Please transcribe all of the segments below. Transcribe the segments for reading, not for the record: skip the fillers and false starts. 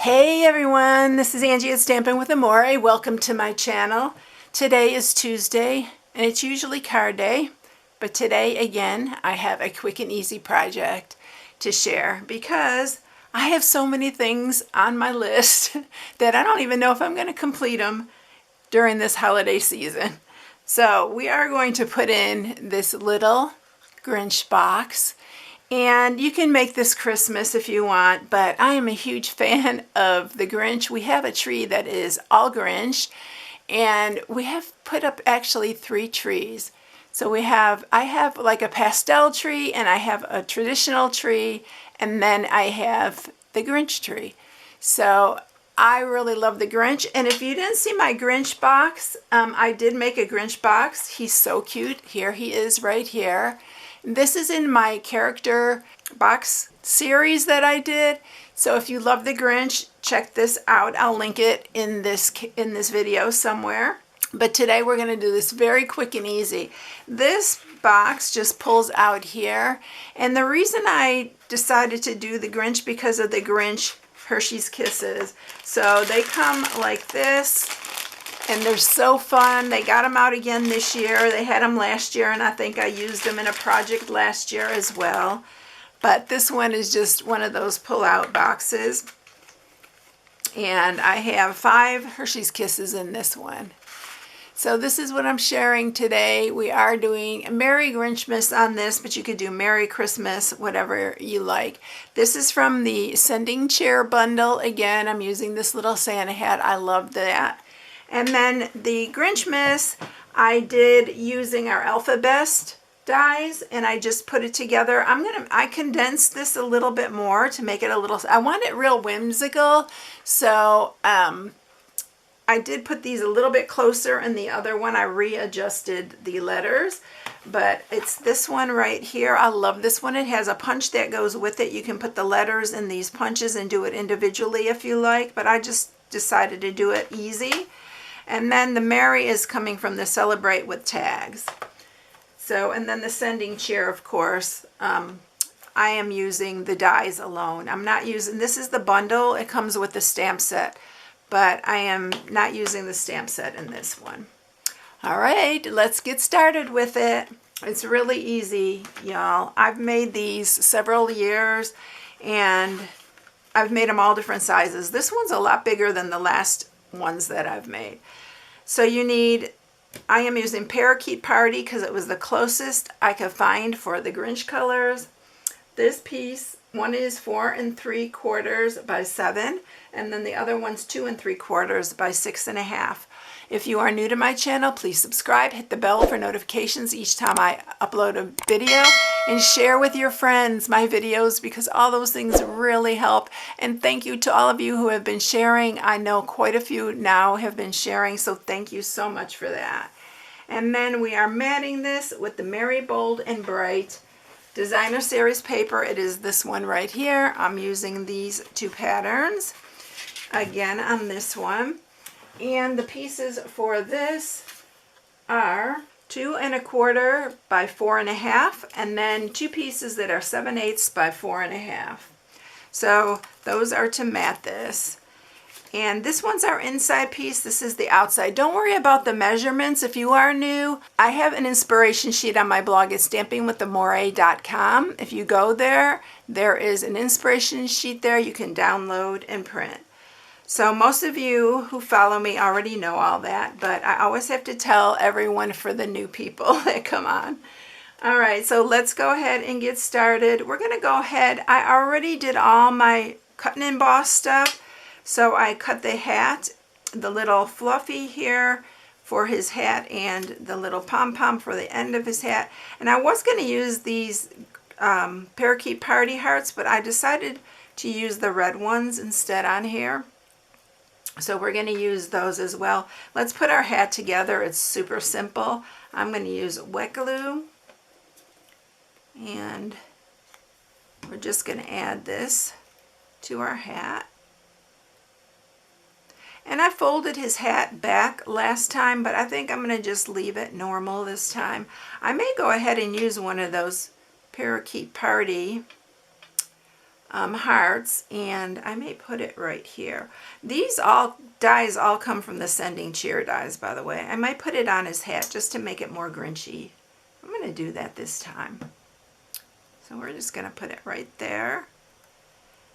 Hey everyone, this is Angie at Stampin' with Amore. Welcome to my channel. Today is Tuesday and it's usually card day, but today again I have a quick and easy project to share because I have so many things on my list that I don't even know if I'm going to complete them during this holiday season. So we are going to put in this little Grinch box. And you can make this Christmas if you want, but I am a huge fan of the Grinch. We have a tree that is all Grinch, and we have put up actually 3 trees. So I have like a pastel tree, and I have a traditional tree, and then I have the Grinch tree. So I really love the Grinch, and if you didn't see my Grinch box, I did make a Grinch box. He's so cute. Here he is right here. This is in my character box series that I did. So if you love the Grinch, check this out. I'll link it in this video somewhere. But today we're going to do this very quick and easy. This box just pulls out here. And the reason I decided to do the Grinch because of the Grinch Hershey's Kisses. So they come like this. And they're so fun. They got them out again this year. They had them last year, and I think I used them in a project last year as well. But this one is just one of those pull-out boxes. And I have 5 Hershey's Kisses in this one. So this is what I'm sharing today. We are doing Merry Grinchmas on this, but you could do Merry Christmas, whatever you like. This is from the Sending Chair bundle. Again, I'm using this little Santa hat. I love that. And then the Grinchmas, I did using our Alphabest dies, and I just put it together. I condensed this a little bit more to make it a little, I want it real whimsical. So I did put these a little bit closer, and the other one I readjusted the letters. But it's this one right here. I love this one. It has a punch that goes with it. You can put the letters in these punches and do it individually if you like, but I just decided to do it easy. And then the Merry is coming from the Celebrate with Tags. So, and then the Sending Chair, of course, I am using the dies alone. I'm not using, this is the bundle. It comes with the stamp set, but I am not using the stamp set in this one. All right, let's get started with it. It's really easy, y'all. I've made these several years, and I've made them all different sizes. This one's a lot bigger than the last ones that I've made. So I am using Parakeet Party because it was the closest I could find for the Grinch colors. This piece, one is 4 3/4 by 7, and then the other one's 2 3/4 by 6.5. If you are new to my channel, please subscribe, hit the bell for notifications each time I upload a video, and share with your friends my videos because all those things really help. And thank you to all of you who have been sharing. I know quite a few now have been sharing, so thank you so much for that. And then we are matting this with the Merry Bold and Bright Designer Series paper. It is this one right here. I'm using these 2 patterns again on this one. And the pieces for this are 2 1/4 by 4.5, and then 2 pieces that are 7/8 by 4.5. So those are to mat this. And this one's our inside piece. This is the outside. Don't worry about the measurements if you are new. I have an inspiration sheet on my blog at stampingwithamore.com. If you go there, there is an inspiration sheet there you can download and print. So most of you who follow me already know all that, but I always have to tell everyone for the new people that come on. All right, so let's go ahead and get started. We're going to go ahead. I already did all my cut and emboss stuff. So I cut the hat, the little fluffy here for his hat, and the little pom-pom for the end of his hat. And I was going to use these Parakeet Party hearts, but I decided to use the red ones instead on here. So we're going to use those as well. Let's put our hat together. It's super simple. I'm going to use wet glue. And we're just going to add this to our hat. And I folded his hat back last time, but I think I'm going to just leave it normal this time. I may go ahead and use one of those Parakeet Party hearts, and I may put it right here. These all dies all come from the Sending Cheer dies, by the way. I might put it on his hat just to make it more Grinchy. I'm going to do that this time. So we're just going to put it right there.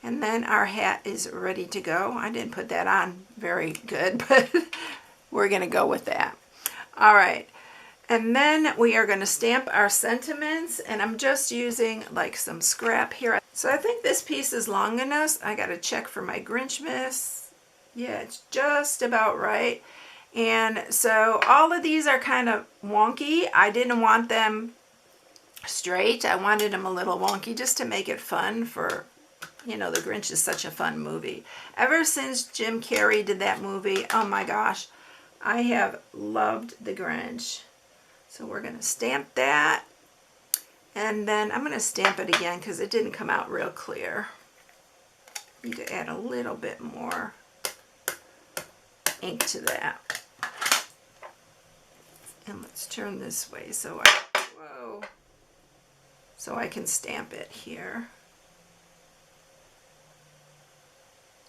And then our hat is ready to go. I didn't put that on very good, but we're going to go with that. All right. And then we are going to stamp our sentiments, and I'm just using like some scrap here. So I think this piece is long enough. I got to check for my Grinchmas. Yeah, it's just about right. And so all of these are kind of wonky. I didn't want them straight. I wanted them a little wonky just to make it fun for, you know, The Grinch is such a fun movie. Ever since Jim Carrey did that movie, oh my gosh, I have loved The Grinch. So we're going to stamp that, and then I'm going to stamp it again because it didn't come out real clear. Need to add a little bit more ink to that. And let's turn this way so I can stamp it here.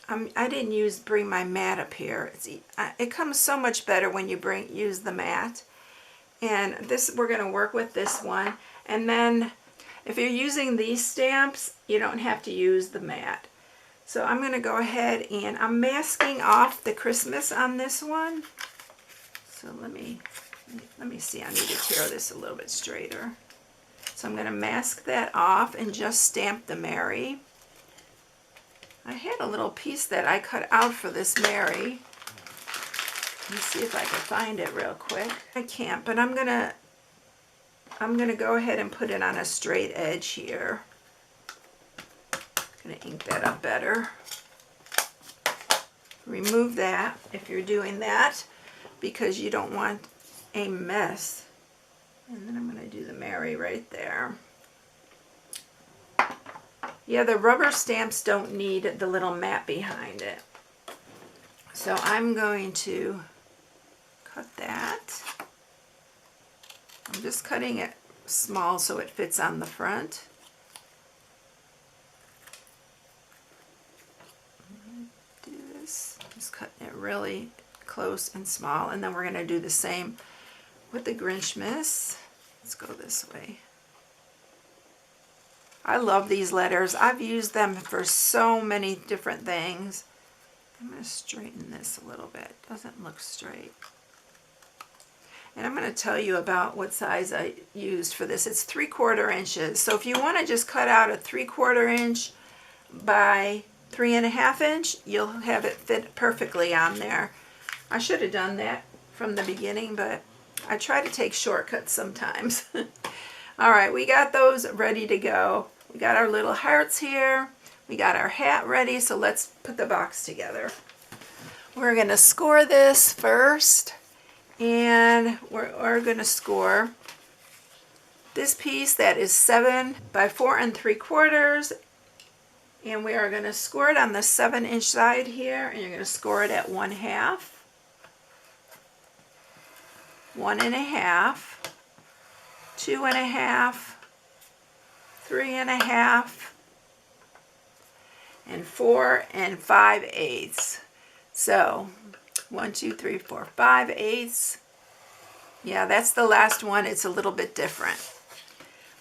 I didn't bring my mat up here. It comes so much better when you use the mat. And this, we're going to work with this one. And then if you're using these stamps, you don't have to use the mat. So I'm going to go ahead and I'm masking off the Christmas on this one. So let me see. I need to tear this a little bit straighter. So I'm going to mask that off and just stamp the Merry. I had a little piece that I cut out for this Merry. Let me see if I can find it real quick. I can't, but I'm gonna go ahead and put it on a straight edge here. I'm gonna ink that up better. Remove that if you're doing that because you don't want a mess. And then I'm gonna do the Merry right there. Yeah, the rubber stamps don't need the little mat behind it. So I'm going to cut that. I'm just cutting it small so it fits on the front. Do this. Just cutting it really close and small, and then we're going to do the same with the Grinchmas. Let's go this way. I love these letters. I've used them for so many different things. I'm going to straighten this a little bit. Doesn't look straight. And I'm going to tell you about what size I used for this. It's 3/4 inches. So if you want to just cut out a 3/4 inch by 3.5 inch, you'll have it fit perfectly on there. I should have done that from the beginning, but I try to take shortcuts sometimes. All right, we got those ready to go. We got our little hearts here. We got our hat ready, so let's put the box together. We're going to score this first, and we're going to score this piece that is 7 by 4 3/4, and we are going to score it on the 7-inch side here, and you're going to score it at 1/2, 1.5, 2.5, 3.5, and 4 5/8. So 1, 2, 3, 4, 5/8. Yeah, that's the last one. It's a little bit different.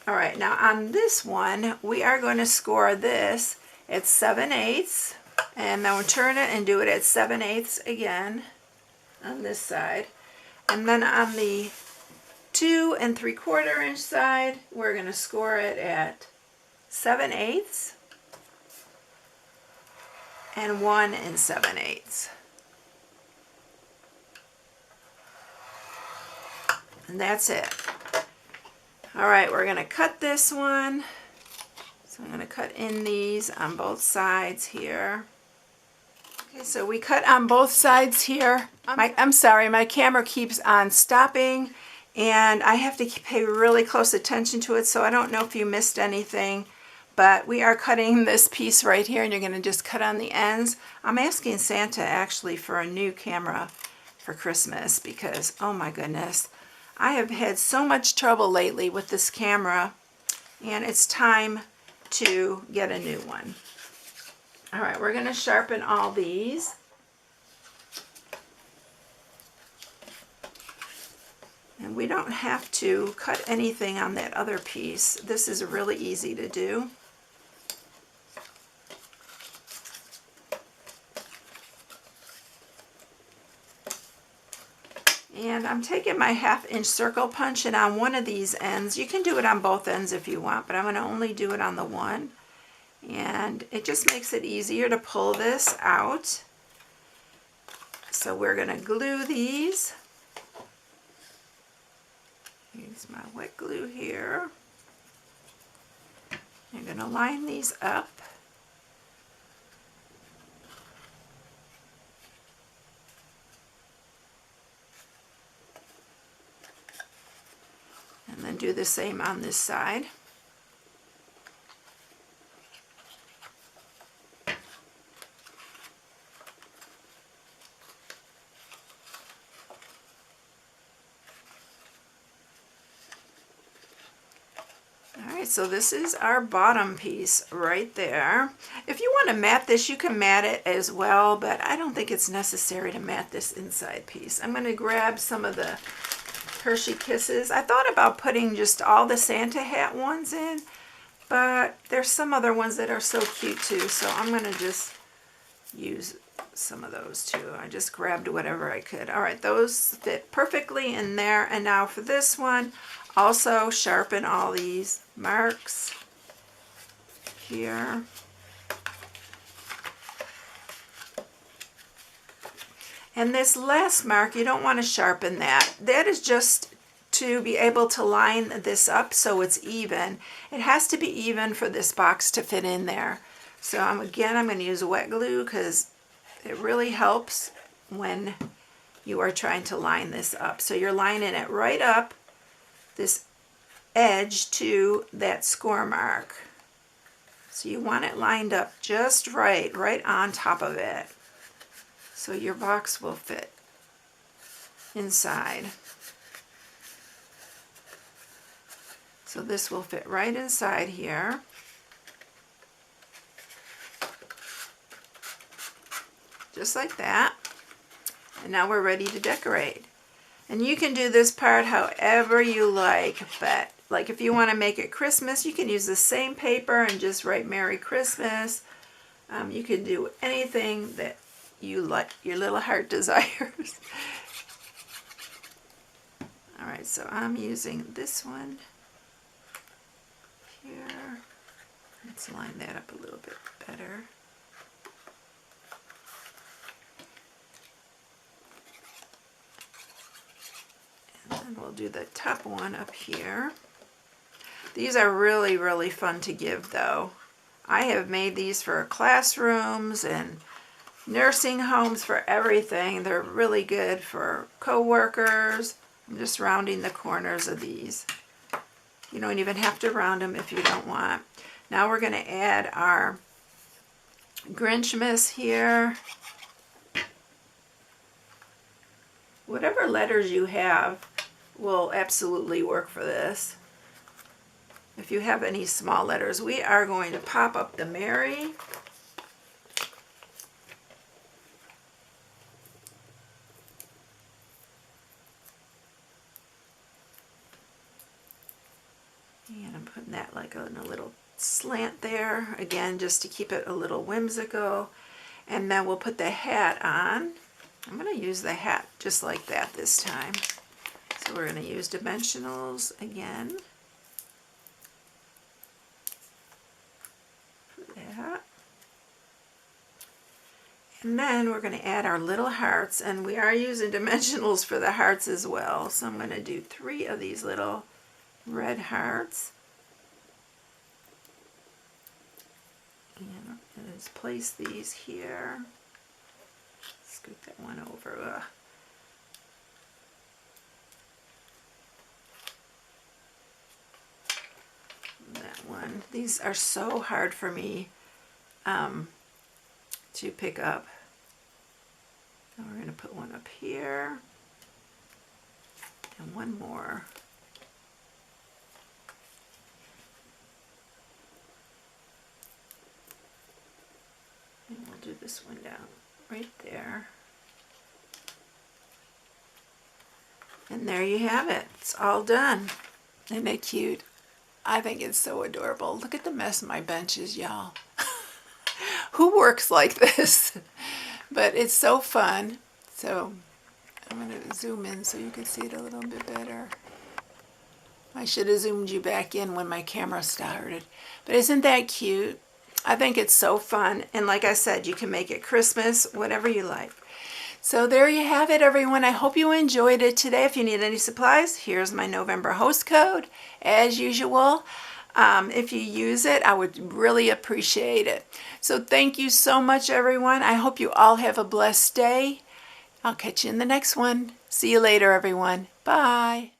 All right, now on this one, we are going to score this at 7/8, and then we'll turn it and do it at 7/8 again on this side. And then on the 2 3/4 inch side, we're going to score it at 7/8 and 1 7/8. And that's it. All right, we're going to cut this one. So I'm going to cut in these on both sides here. Okay, so we cut on both sides here. I'm sorry, my camera keeps on stopping, and I have to pay really close attention to it, so I don't know if you missed anything. But we are cutting this piece right here, and you're going to just cut on the ends. I'm asking Santa actually for a new camera for Christmas because, oh my goodness, I have had so much trouble lately with this camera, and it's time to get a new one. All right, we're going to sharpen all these. And we don't have to cut anything on that other piece. This is really easy to do. And I'm taking my 1/2-inch circle punch, and on one of these ends, you can do it on both ends if you want, but I'm going to only do it on the one. And it just makes it easier to pull this out. So we're going to glue these. Use my wet glue here. I'm going to line these up. And then do the same on this side. Alright, so this is our bottom piece right there. If you want to mat this, you can mat it as well, but I don't think it's necessary to mat this inside piece. I'm going to grab some of the Hershey Kisses. I thought about putting just all the Santa hat ones in, but there's some other ones that are so cute too, so I'm going to just use some of those too. I just grabbed whatever I could. Alright, those fit perfectly in there, and now for this one, also sharpen all these marks here. And this last mark, you don't want to sharpen that. That is just to be able to line this up so it's even. It has to be even for this box to fit in there. So again, I'm going to use wet glue because it really helps when you are trying to line this up. So you're lining it right up this edge to that score mark. So you want it lined up just right on top of it. So your box will fit inside. So this will fit right inside here. Just like that. And now we're ready to decorate. And you can do this part however you like, but like if you want to make it Christmas, you can use the same paper and just write Merry Christmas. You can do anything that you like, your little heart desires. Alright, so I'm using this one here. Let's line that up a little bit better. And then we'll do the top one up here. These are really, really fun to give though. I have made these for classrooms and nursing homes, for everything. They're really good for co-workers. I'm just rounding the corners of these. You don't even have to round them if you don't want. Now we're going to add our Grinchmas here. Whatever letters you have will absolutely work for this. If you have any small letters, we are going to pop up the Merry. And I'm putting that like in a little slant there, again, just to keep it a little whimsical. And then we'll put the hat on. I'm going to use the hat just like that this time. So we're going to use dimensionals again. For that. And then we're going to add our little hearts, and we are using dimensionals for the hearts as well. So I'm going to do 3 of these little red hearts. And just place these here. Scoot that one over. That one. These are so hard for me to pick up. Now we're going to put one up here and one more. And we'll do this one down right there. And there you have it. It's all done. Isn't it cute? I think it's so adorable. Look at the mess my bench is, y'all. Who works like this? But it's so fun. So I'm going to zoom in so you can see it a little bit better. I should have zoomed you back in when my camera started. But isn't that cute? I think it's so fun. And like I said, you can make it Christmas, whatever you like. So there you have it, everyone. I hope you enjoyed it today. If you need any supplies, here's my November host code. As usual, if you use it, I would really appreciate it. So thank you so much, everyone. I hope you all have a blessed day. I'll catch you in the next one. See you later, everyone. Bye.